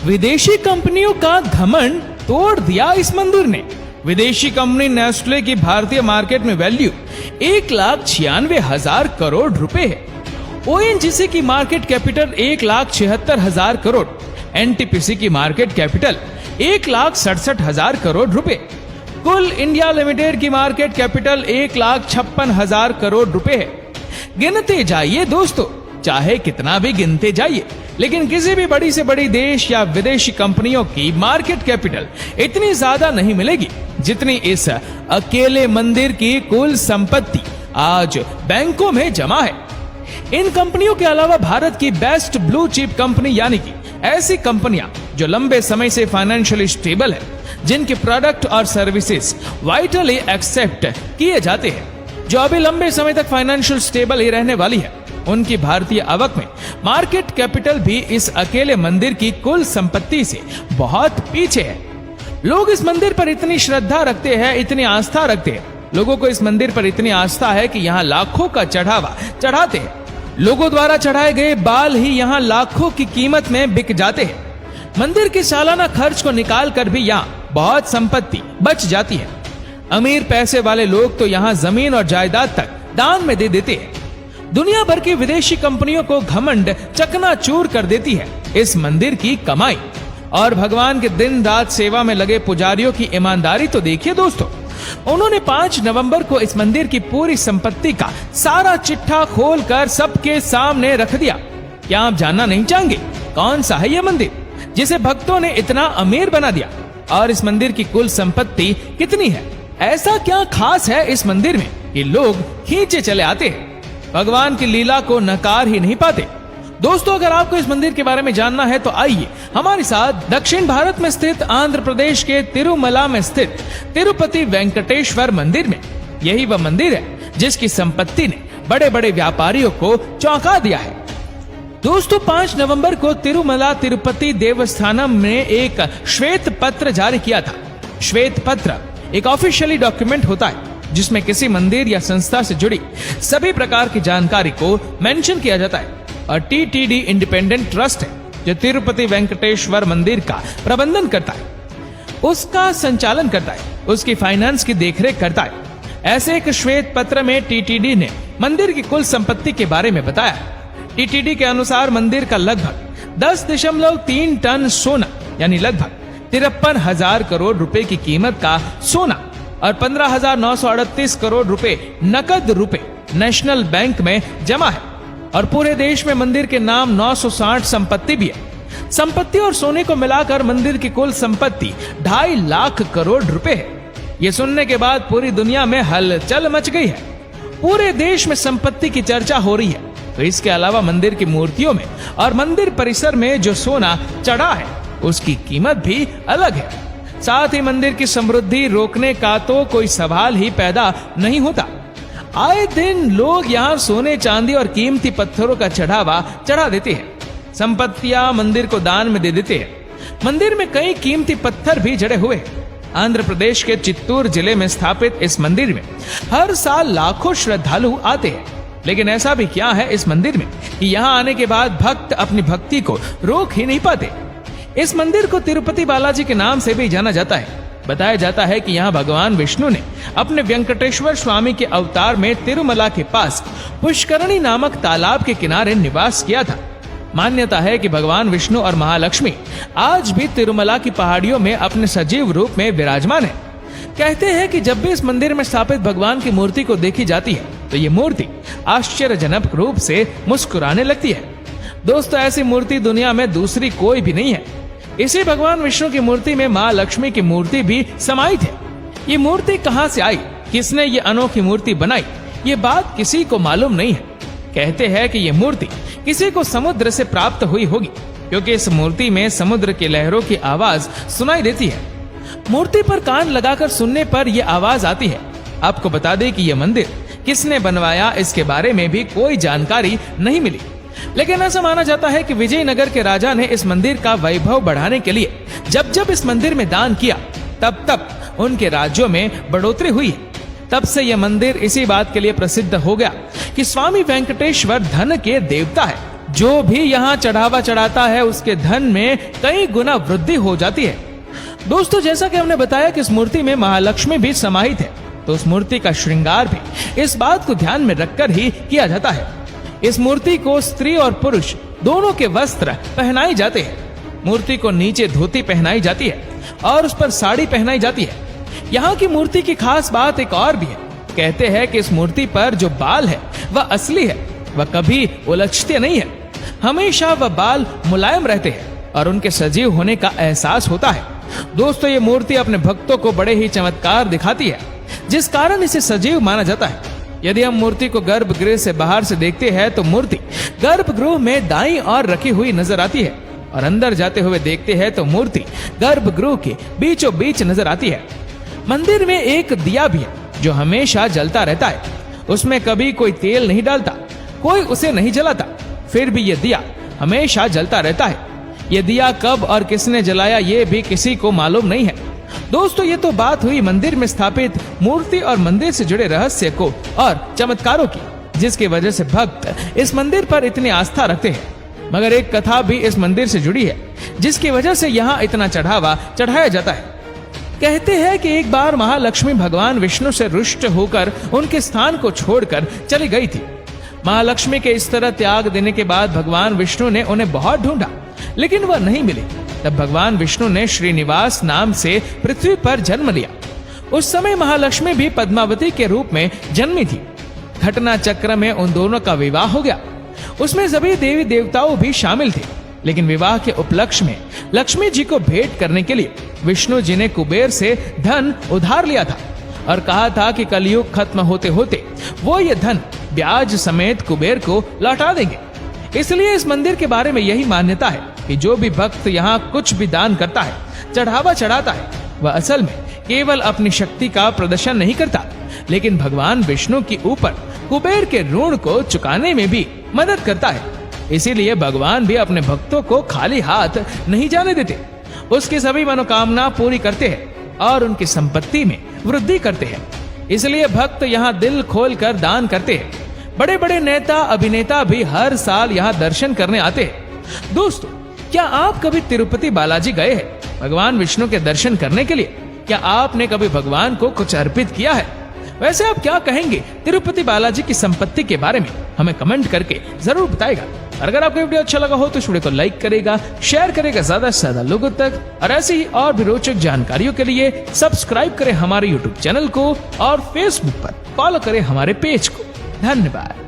विदेशी कंपनियों का घमंड तोड़ दिया इस मंदिर ने। विदेशी कंपनी नेस्ले की भारतीय मार्केट में वैल्यू 1,96,000 करोड़ रुपए है। ओएनजीसी की मार्केट कैपिटल 1,76,000 करोड़, एनटीपीसी की मार्केट कैपिटल 1,67,000 करोड़ रुपए, कुल इंडिया लिमिटेड की मार्केट कैपिटल 1,56,000 करोड़ रुपए है। गिनते जाइए दोस्तों, चाहे कितना भी गिनते जाइए, लेकिन किसी भी बड़ी से बड़ी देश या विदेशी कंपनियों की मार्केट कैपिटल इतनी ज्यादा नहीं मिलेगी जितनी इस अकेले मंदिर की कुल संपत्ति आज बैंकों में जमा है। इन कंपनियों के अलावा भारत की बेस्ट ब्लू चिप कंपनी यानी कि ऐसी कंपनियां जो लंबे समय से फाइनेंशियली स्टेबल है, जिनके प्रोडक्ट और सर्विसेज वाइटली एक्सेप्ट किए जाते हैं, जो अभी लंबे समय तक फाइनेंशियल स्टेबल ही रहने वाली है, उनकी भारतीय आवक में मार्केट कैपिटल भी इस अकेले मंदिर की कुल संपत्ति से बहुत पीछे है। लोग इस मंदिर पर इतनी श्रद्धा रखते हैं, इतनी आस्था रखते हैं, लोगों को इस मंदिर पर इतनी आस्था है कि यहाँ लाखों का चढ़ावा चढ़ाते हैं। लोगों द्वारा चढ़ाए गए बाल ही यहाँ लाखों की कीमत में बिक जाते हैं। मंदिर के सालाना खर्च को निकाल कर भी यहाँ बहुत संपत्ति बच जाती है। अमीर पैसे वाले लोग तो यहाँ जमीन और जायदाद तक दान में दे देते हैं। दुनिया भर की विदेशी कंपनियों को घमंड चकनाचूर कर देती है इस मंदिर की कमाई। और भगवान के दिन रात सेवा में लगे पुजारियों की ईमानदारी तो देखिए दोस्तों। उन्होंने 5 नवंबर को इस मंदिर की पूरी संपत्ति का सारा चिट्ठा खोलकर सबके सामने रख दिया। क्या आप जानना नहीं चाहेंगे कौन सा है यह मंदिर जिसे भक्तों ने इतना अमीर बना दिया? और इस मंदिर की कुल संपत्ति कितनी है? ऐसा क्या खास है इस मंदिर में कि लोग खींचे चले आते हैं, भगवान की लीला को नकार ही नहीं पाते? दोस्तों, अगर आपको इस मंदिर के बारे में जानना है तो आइए हमारे साथ दक्षिण भारत में स्थित आंध्र प्रदेश के तिरुमला में स्थित तिरुपति वेंकटेश्वर मंदिर में। यही वह मंदिर है जिसकी संपत्ति ने बड़े बड़े व्यापारियों को चौंका दिया है। दोस्तों, 5 नवंबर को तिरुमला तिरुपति देवस्थानम ने एक श्वेत पत्र जारी किया था। श्वेत पत्र एक ऑफिशियली डॉक्यूमेंट होता है जिसमें किसी मंदिर या संस्था से जुड़ी सभी प्रकार की जानकारी को मेंशन किया जाता है। और टीटीडी इंडिपेंडेंट ट्रस्ट है जो तिरुपति वेंकटेश्वर मंदिर का प्रबंधन करता है, उसका संचालन करता है, उसकी फाइनेंस की देखरेख करता है। ऐसे एक श्वेत पत्र में टीटीडी ने मंदिर की कुल संपत्ति के बारे में बताया। टीटीडी के अनुसार मंदिर का लगभग 10.3 टन सोना यानी लगभग 53,000 करोड़ रुपए की कीमत का सोना और 15,938 करोड़ रुपए नकद रुपए नेशनल बैंक में जमा है। और पूरे देश में मंदिर के नाम 960 संपत्ति भी है। संपत्ति और सोने को मिलाकर मंदिर की कुल संपत्ति 2.5 लाख करोड़ रुपए है। ये सुनने के बाद पूरी दुनिया में हलचल मच गई है। पूरे देश में संपत्ति की चर्चा हो रही है। तो इसके अलावा मंदिर की मूर्तियों में और मंदिर परिसर में जो सोना चढ़ा है उसकी कीमत भी अलग है। साथ ही मंदिर की समृद्धि रोकने का तो कोई सवाल ही पैदा नहीं होता। आए दिन लोग यहाँ सोने चांदी और कीमती पत्थरों का चढ़ावा चढ़ा देते हैं, संपत्तियां मंदिर को दान में दे देते हैं। मंदिर में कई कीमती पत्थर भी जड़े हुए हैं। आंध्र प्रदेश के चित्तूर जिले में स्थापित इस मंदिर में हर साल लाखों श्रद्धालु आते हैं। लेकिन ऐसा भी क्या है इस मंदिर में कि यहाँ आने के बाद भक्त अपनी भक्ति को रोक ही नहीं पाते। इस मंदिर को तिरुपति बालाजी के नाम से भी जाना जाता है। बताया जाता है कि यहाँ भगवान विष्णु ने अपने वेंकटेश्वर स्वामी के अवतार में तिरुमला के पास पुष्करणी नामक तालाब के किनारे निवास किया था। मान्यता है कि भगवान विष्णु और महालक्ष्मी आज भी तिरुमला की पहाड़ियों में अपने सजीव रूप में विराजमान है। कहते हैं कि जब भी इस मंदिर में स्थापित भगवान की मूर्ति को देखी जाती है तो ये मूर्ति आश्चर्यजनक रूप से मुस्कुराने लगती है। दोस्तों, ऐसी मूर्ति दुनिया में दूसरी कोई भी नहीं है। इसी भगवान विष्णु की मूर्ति में माँ लक्ष्मी की मूर्ति भी समाहित है। ये मूर्ति कहाँ से आई, किसने ये अनोखी मूर्ति बनाई, ये बात किसी को मालूम नहीं है। कहते हैं कि ये मूर्ति किसी को समुद्र से प्राप्त हुई होगी, क्योंकि इस मूर्ति में समुद्र की लहरों की आवाज सुनाई देती है। मूर्ति पर कान लगाकर सुनने पर यह आवाज आती है। आपको बता दें कि यह मंदिर किसने बनवाया इसके बारे में भी कोई जानकारी नहीं मिली। लेकिन ऐसा माना जाता है कि विजयनगर के राजा ने इस मंदिर का वैभव बढ़ाने के लिए जब जब इस मंदिर में दान किया तब तब उनके राज्यों में बढ़ोतरी हुई। तब से यह मंदिर इसी बात के लिए प्रसिद्ध हो गया कि स्वामी वेंकटेश्वर धन के देवता है। जो भी यहाँ चढ़ावा चढ़ाता है उसके धन में कई गुना वृद्धि हो जाती है। दोस्तों, जैसा कि हमने बताया कि इस मूर्ति में महालक्ष्मी भी समाहित है, तो उस मूर्ति का श्रृंगार भी इस बात को ध्यान में रखकर ही किया जाता है। इस मूर्ति को स्त्री और पुरुष दोनों के वस्त्र पहनाए जाते हैं। मूर्ति को नीचे धोती पहनाई जाती है और उस पर साड़ी पहनाई जाती है। यहाँ की मूर्ति की खास बात एक और भी है। कहते हैं कि इस मूर्ति पर जो बाल है वह असली है, वह कभी उलझते नहीं है। हमेशा वह बाल मुलायम रहते हैं और उनके सजीव होने का एहसास होता है। दोस्तों, ये मूर्ति अपने भक्तों को बड़े ही चमत्कार दिखाती है, जिस कारण इसे सजीव माना जाता है। यदि हम मूर्ति को गर्भगृह से बाहर से देखते हैं तो मूर्ति गर्भगृह में दाईं ओर रखी हुई नजर आती है और अंदर जाते हुए देखते हैं तो मूर्ति गर्भगृह के बीचों बीच नजर आती है। मंदिर में एक दिया भी है जो हमेशा जलता रहता है। उसमें कभी कोई तेल नहीं डालता, कोई उसे नहीं जलाता, फिर भी यह दिया हमेशा जलता रहता है। यह दिया कब और किसने जलाया ये भी किसी को मालूम नहीं है। दोस्तों, ये तो बात हुई मंदिर में स्थापित मूर्ति और मंदिर से जुड़े रहस्य को और चमत्कारों की, जिसकी वजह से भक्त इस मंदिर पर इतनी आस्था रखते हैं। मगर एक कथा भी इस मंदिर से जुड़ी है, जिसकी वजह से यहाँ इतना चढ़ावा चढ़ाया जाता है। कहते हैं कि एक बार महालक्ष्मी भगवान विष्णु से रुष्ट होकर उनके स्थान को छोड़कर चली गई थी। महालक्ष्मी के इस तरह त्याग देने के बाद भगवान विष्णु ने उन्हें बहुत ढूंढा, लेकिन वह नहीं मिली। तब भगवान विष्णु ने श्रीनिवास नाम से पृथ्वी पर जन्म लिया। उस समय महालक्ष्मी भी पद्मावती के रूप में जन्मी थी। घटना चक्र में उन दोनों का विवाह हो गया। उसमें सभी देवी देवताओं भी शामिल थे, लेकिन विवाह के उपलक्ष्य में लक्ष्मी जी को भेंट करने के लिए विष्णु जी ने कुबेर से धन उधार लिया था और कहा था कि कलयुग खत्म होते होते वो ये धन ब्याज समेत कुबेर को लौटा देंगे। इसलिए इस मंदिर के बारे में यही मान्यता है कि जो भी भक्त यहाँ कुछ भी दान करता है, चढ़ावा चढ़ाता है, वह असल में केवल अपनी शक्ति का प्रदर्शन नहीं करता, लेकिन भगवान विष्णु के ऊपर कुबेर के ऋण को चुकाने में भी मदद करता है। इसीलिए भगवान भी अपने भक्तों को खाली हाथ नहीं जाने देते, उसकी सभी मनोकामना पूरी करते हैं और उनकी संपत्ति में वृद्धि करते हैं। इसलिए भक्त यहाँ दिल खोल कर दान करते हैं। बड़े बड़े नेता अभिनेता भी हर साल यहाँ दर्शन करने आते हैं। दोस्तों, क्या आप कभी तिरुपति बालाजी गए हैं भगवान विष्णु के दर्शन करने के लिए? क्या आपने कभी भगवान को कुछ अर्पित किया है? वैसे आप क्या कहेंगे तिरुपति बालाजी की संपत्ति के बारे में? हमें कमेंट करके जरूर बताएगा। अगर आपको वीडियो अच्छा लगा हो तो इस वीडियो को लाइक करेगा, शेयर करेगा ज्यादा से ज्यादा लोगों तक, और ऐसी ही और भी रोचक जानकारियों के लिए सब्सक्राइब करें हमारे यूट्यूब चैनल को और फेसबुक पर फॉलो करें हमारे पेज को। धन्यवाद।